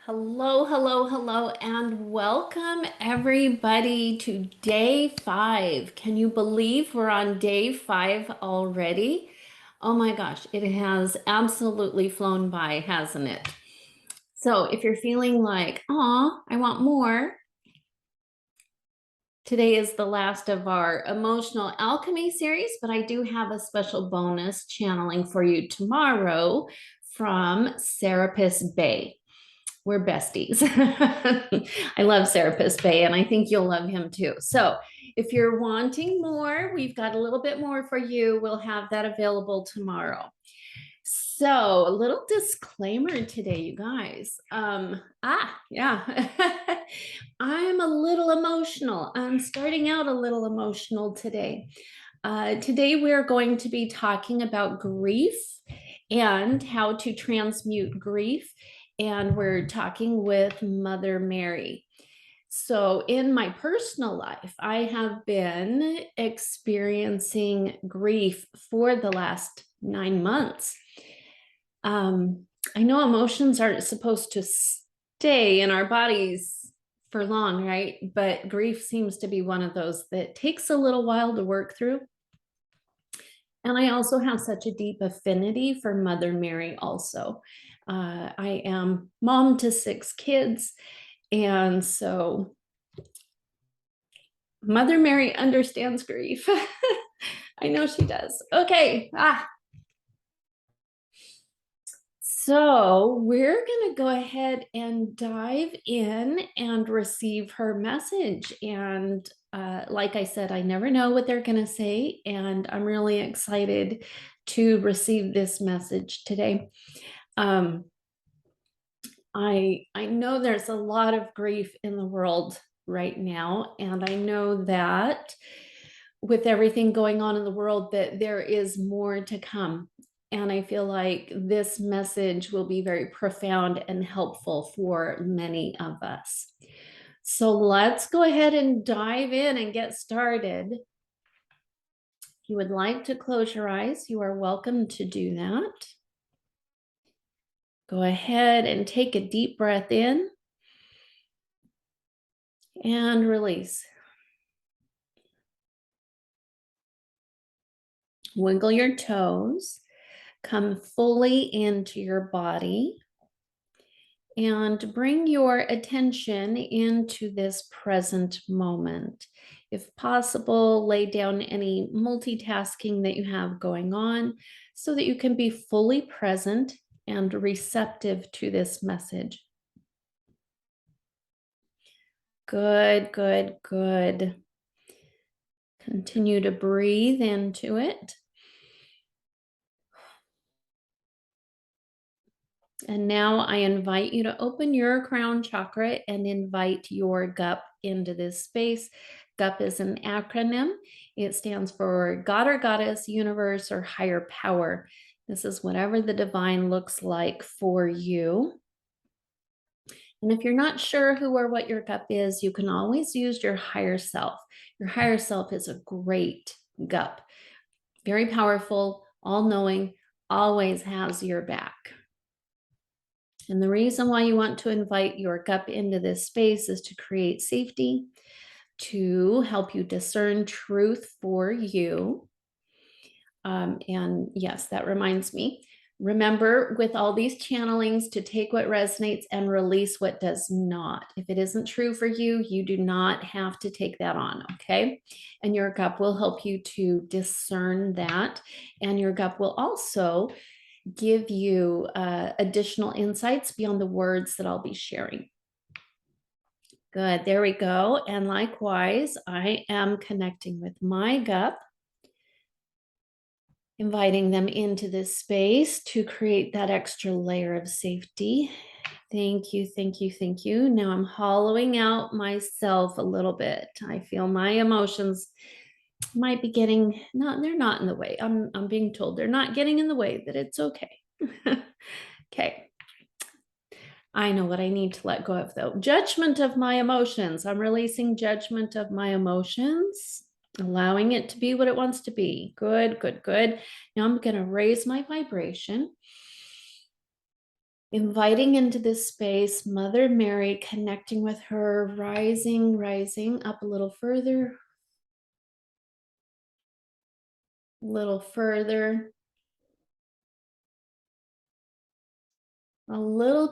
Hello, hello, hello, and welcome everybody to day 5. Can you believe we're on day 5 already? Oh my gosh, it has absolutely flown by, hasn't it? So if you're feeling like, oh, I want more, today is the last of our emotional alchemy series, but I do have a special bonus channeling for you tomorrow from Serapis Bay. We're besties. I love Serapis Bay, and I think you'll love him too. So if you're wanting more, we've got a little bit more for you. We'll have that available tomorrow. So a little disclaimer today, you guys. Yeah. I'm a little emotional. I'm starting out a little emotional today. Today we're going to be talking about grief and how to transmute grief. And we're talking with Mother Mary. So, in my personal life, I have been experiencing grief for the last 9 months. I know emotions aren't supposed to stay in our bodies for long, right? But grief seems to be one of those that takes a little while to work through. And I also have such a deep affinity for Mother Mary, also. I am mom to 6 kids. And so Mother Mary understands grief. I know she does. Okay. So we're going to go ahead and dive in and receive her message. And like I said, I never know what they're going to say. And I'm really excited to receive this message today. I know there's a lot of grief in the world right now, and I know that with everything going on in the world that there is more to come. And I feel like this message will be very profound and helpful for many of us. So let's go ahead and dive in and get started. If you would like to close your eyes, you are welcome to do that. Go ahead and take a deep breath in and release. Wiggle your toes, come fully into your body, and bring your attention into this present moment. If possible, lay down any multitasking that you have going on so that you can be fully present and receptive to this message. Good, good, good. Continue to breathe into it. And now I invite you to open your crown chakra and invite your GUP into this space. GUP is an acronym. It stands for God or Goddess, Universe, or Higher Power. This is whatever the divine looks like for you. And if you're not sure who or what your GUP is, you can always use your higher self. Your higher self is a great GUP, very powerful, all-knowing, always has your back. And the reason why you want to invite your GUP into this space is to create safety, to help you discern truth for you. And yes, that reminds me. Remember, with all these channelings, to take what resonates and release what does not. If it isn't true for you, you do not have to take that on, okay? And your GUP will help you to discern that. And your GUP will also give you additional insights beyond the words that I'll be sharing. Good, there we go. And likewise, I am connecting with my GUP, inviting them into this space to create that extra layer of safety. Thank you, thank you, thank you. Now I'm hollowing out myself a little bit. I feel my emotions might be getting, no, they're not in the way. I'm being told they're not getting in the way, that it's okay. Okay. I know what I need to let go of, though. Judgment of my emotions. I'm releasing judgment of my emotions, allowing it to be what it wants to be. Good, good, good. Now I'm going to raise my vibration. Inviting into this space, Mother Mary, connecting with her, rising, rising up a little further, a little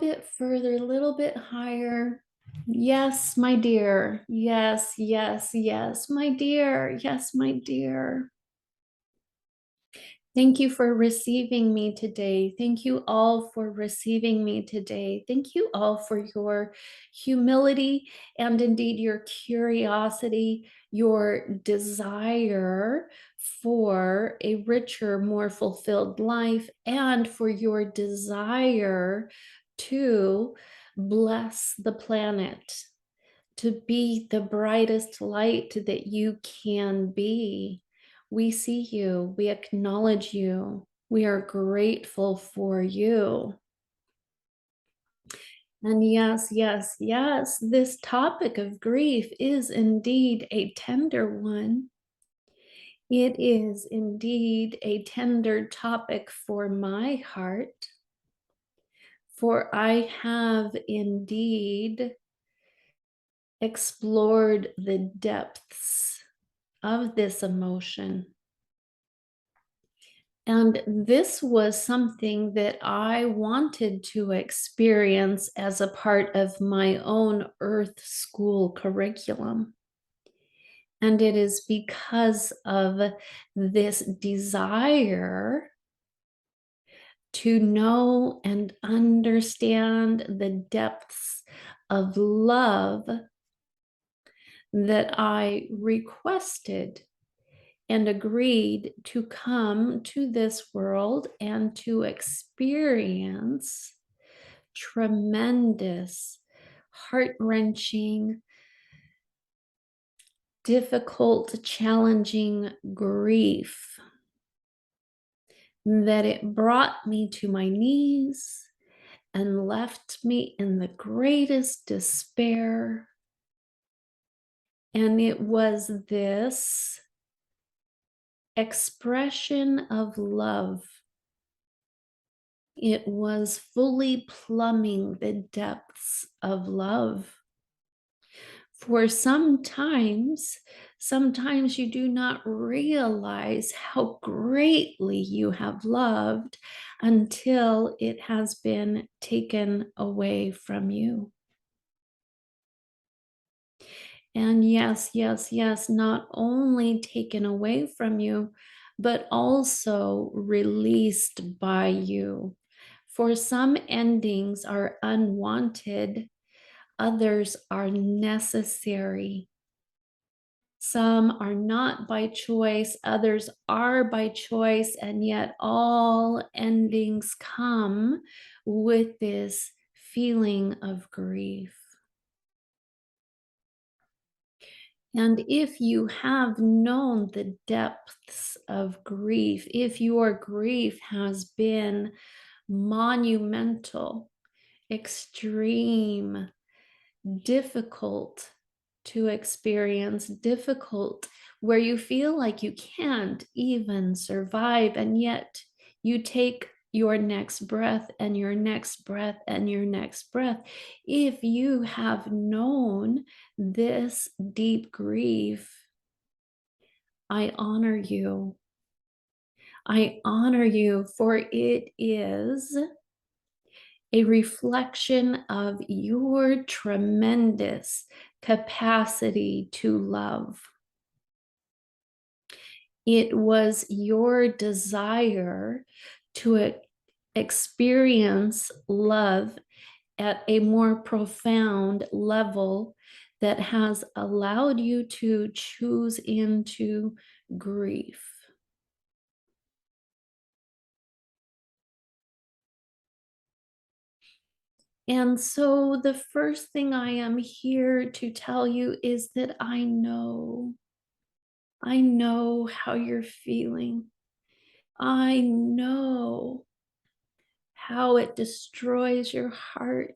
bit further, a little bit higher. Yes, my dear. Yes, yes, yes, my dear. Yes, my dear. Thank you for receiving me today. Thank you all for receiving me today. Thank you all for your humility and indeed your curiosity, your desire for a richer, more fulfilled life, and for your desire to bless the planet, to be the brightest light that you can be. We see you, we acknowledge you, we are grateful for you. And yes, yes, yes, this topic of grief is indeed a tender one. It is indeed a tender topic for my heart, for I have indeed explored the depths of this emotion. And this was something that I wanted to experience as a part of my own Earth School curriculum. And it is because of this desire to know and understand the depths of love that I requested and agreed to come to this world and to experience tremendous, heart-wrenching, difficult, challenging grief, that it brought me to my knees and left me in the greatest despair. And it was this expression of love. It was fully plumbing the depths of love. For sometimes you do not realize how greatly you have loved until it has been taken away from you. And yes, yes, yes, not only taken away from you, but also released by you. For some endings are unwanted, others are necessary. Some are not by choice, others are by choice, and yet all endings come with this feeling of grief. And if you have known the depths of grief, if your grief has been monumental, extreme, difficult to experience, difficult, where you feel like you can't even survive, and yet you take your next breath and your next breath and your next breath. If you have known this deep grief, I honor you. I honor you, for it is a reflection of your tremendous capacity to love. It was your desire to experience love at a more profound level that has allowed you to choose into grief. And so the first thing I am here to tell you is that I know how you're feeling. I know how it destroys your heart.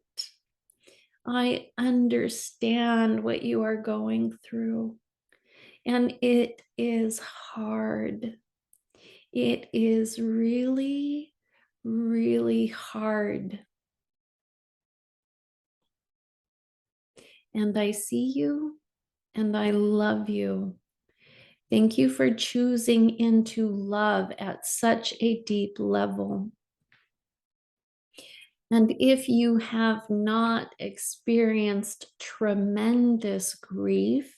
I understand what you are going through, and it is hard. It is really, really hard. and I see you, and I love you. Thank you for choosing into love at such a deep level. And if you have not experienced tremendous grief,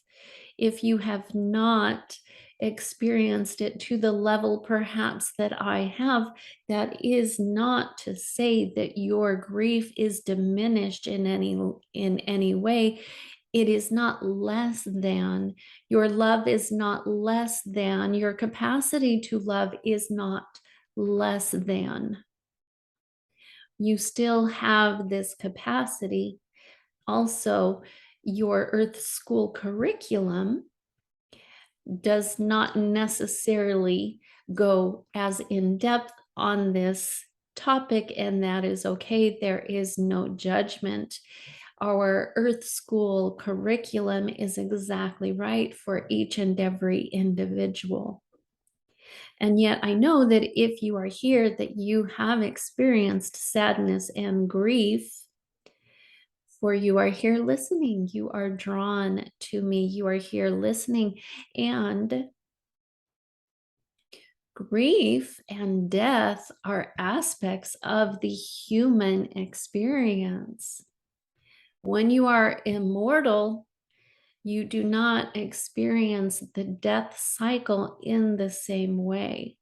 if you have not experienced it to the level perhaps that I have, that is not to say that your grief is diminished in any way. It is not less than. Your love is not less than. Your capacity to love is not less than. You still have this capacity. Also, your Earth School curriculum does not necessarily go as in depth on this topic, and that is okay. There is no judgment. Our Earth School curriculum is exactly right for each and every individual. And yet I know that if you are here, that you have experienced sadness and grief, for you are here listening. You are drawn to me. You are here listening. And grief and death are aspects of the human experience. When you are immortal, you do not experience the death cycle in the same way.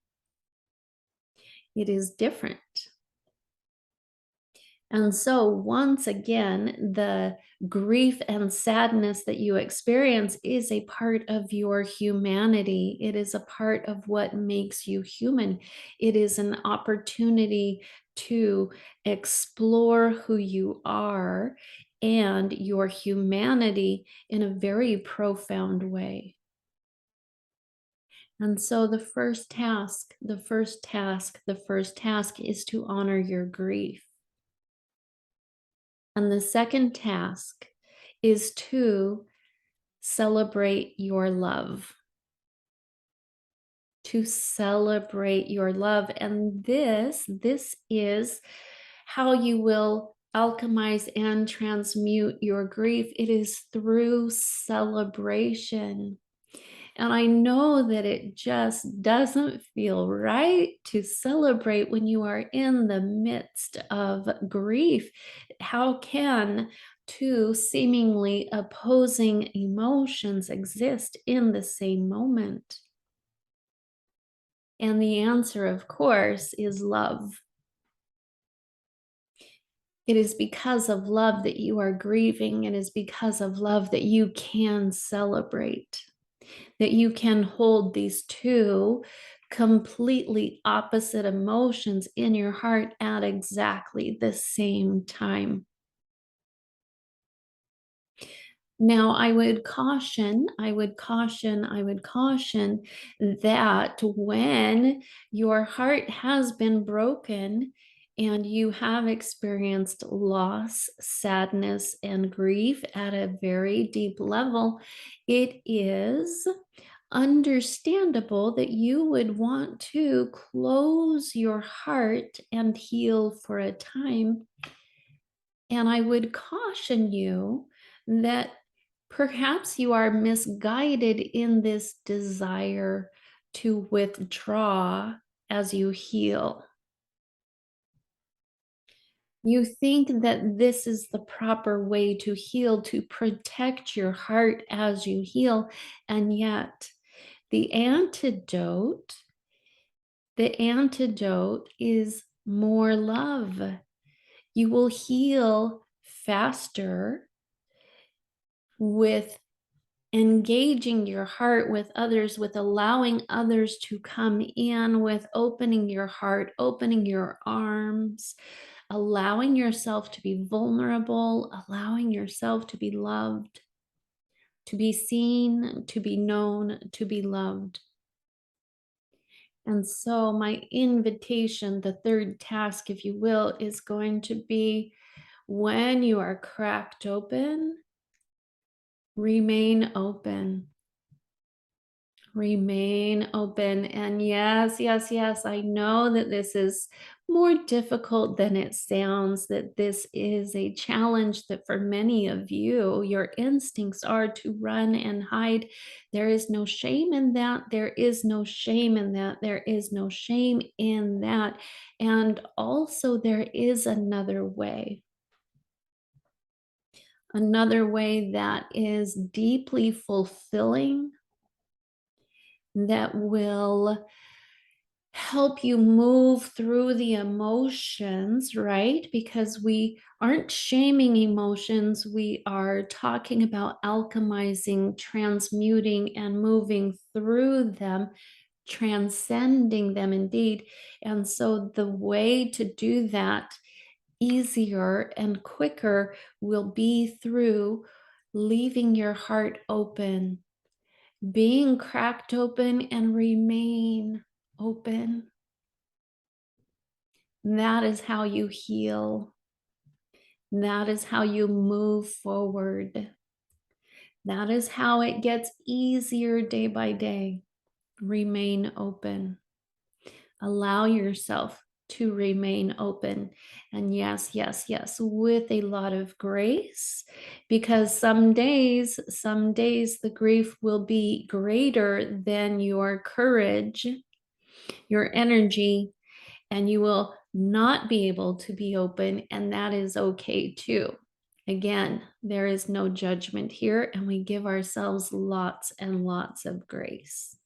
It is different. And so, once again, the grief and sadness that you experience is a part of your humanity. It is a part of what makes you human. It is an opportunity to explore who you are and your humanity in a very profound way. And so, the first task is to honor your grief. And the second task is to celebrate your love. To celebrate your love. And this is how you will alchemize and transmute your grief. It is through celebration. And I know that it just doesn't feel right to celebrate when you are in the midst of grief. How can two seemingly opposing emotions exist in the same moment? And the answer, of course, is love. It is because of love that you are grieving. It is because of love that you can celebrate, that you can hold these two completely opposite emotions in your heart at exactly the same time. Now, I would caution that when your heart has been broken and you have experienced loss, sadness, and grief at a very deep level, it is understandable that you would want to close your heart and heal for a time. And I would caution you that perhaps you are misguided in this desire to withdraw as you heal. You think that this is the proper way to heal, to protect your heart as you heal, and yet the antidote, the antidote is more love. You will heal faster with engaging your heart with others, with allowing others to come in, with opening your heart, opening your arms, allowing yourself to be vulnerable, allowing yourself to be loved, to be seen, to be known, to be loved. And so, my invitation, the third task, if you will, is going to be when you are cracked open, remain open. Remain open. And yes, I know that this is more difficult than it sounds, that this is a challenge that for many of you, your instincts are to run and hide. There is no shame in that. There is no shame in that. There is no shame in that. And also, there is another way that is deeply fulfilling, that will help you move through the emotions, right? Because we aren't shaming emotions. We are talking about alchemizing, transmuting, and moving through them, transcending them indeed. And so the way to do that easier and quicker will be through leaving your heart open, being cracked open, and remain open. That is how you heal. That is how you move forward. That is how it gets easier day by day. Remain open. Allow yourself to remain open. And yes, yes, yes, with a lot of grace, because some days the grief will be greater than your courage, your energy, and you will not be able to be open, and that is okay too. Again, there is no judgment here, and we give ourselves lots and lots of grace.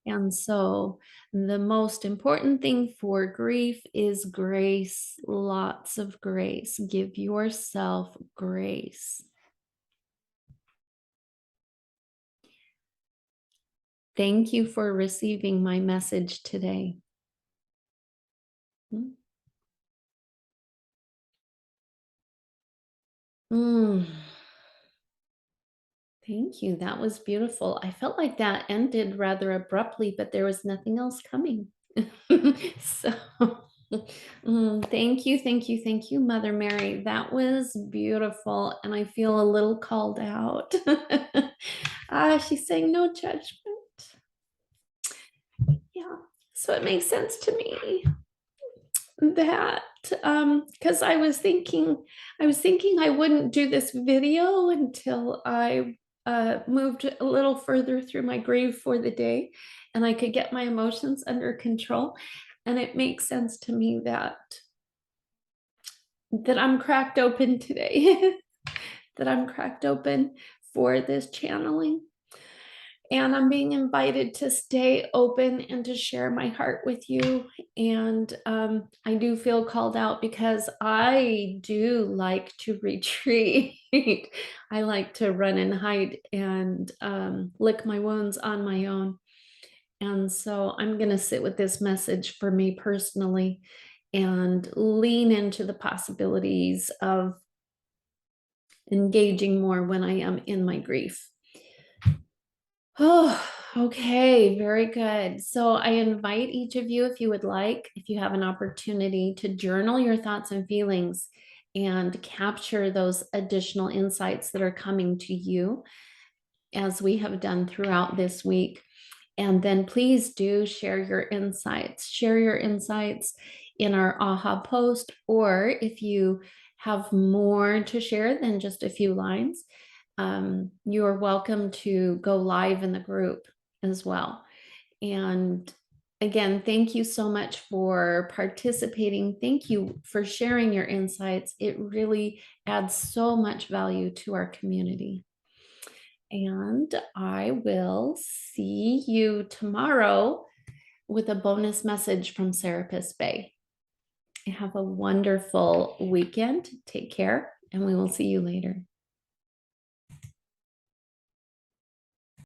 And so, the most important thing for grief is grace, lots of grace. Give yourself grace. Thank you for receiving my message today. Mm. Thank you. That was beautiful. I felt like that ended rather abruptly, but there was nothing else coming. So, thank you, thank you, Mother Mary. That was beautiful, and I feel a little called out. She's saying no judgment. Yeah, so it makes sense to me that because I was thinking I wouldn't do this video until I moved a little further through my grief for the day, and I could get my emotions under control. And it makes sense to me that I'm cracked open today, that I'm cracked open for this channeling. And I'm being invited to stay open and to share my heart with you. And I do feel called out because I do like to retreat. I like to run and hide and lick my wounds on my own. And so I'm going to sit with this message for me personally and lean into the possibilities of engaging more when I am in my grief. Oh, okay, very good. So I invite each of you, if you would like, if you have an opportunity to journal your thoughts and feelings and capture those additional insights that are coming to you as we have done throughout this week. And then please do share your insights. Share your insights in our AHA post, or if you have more to share than just a few lines, you are welcome to go live in the group as well. And again, thank you so much for participating. Thank you for sharing your insights. It really adds so much value to our community. And I will see you tomorrow with a bonus message from Serapis Bay. Have a wonderful weekend. Take care, and we will see you later.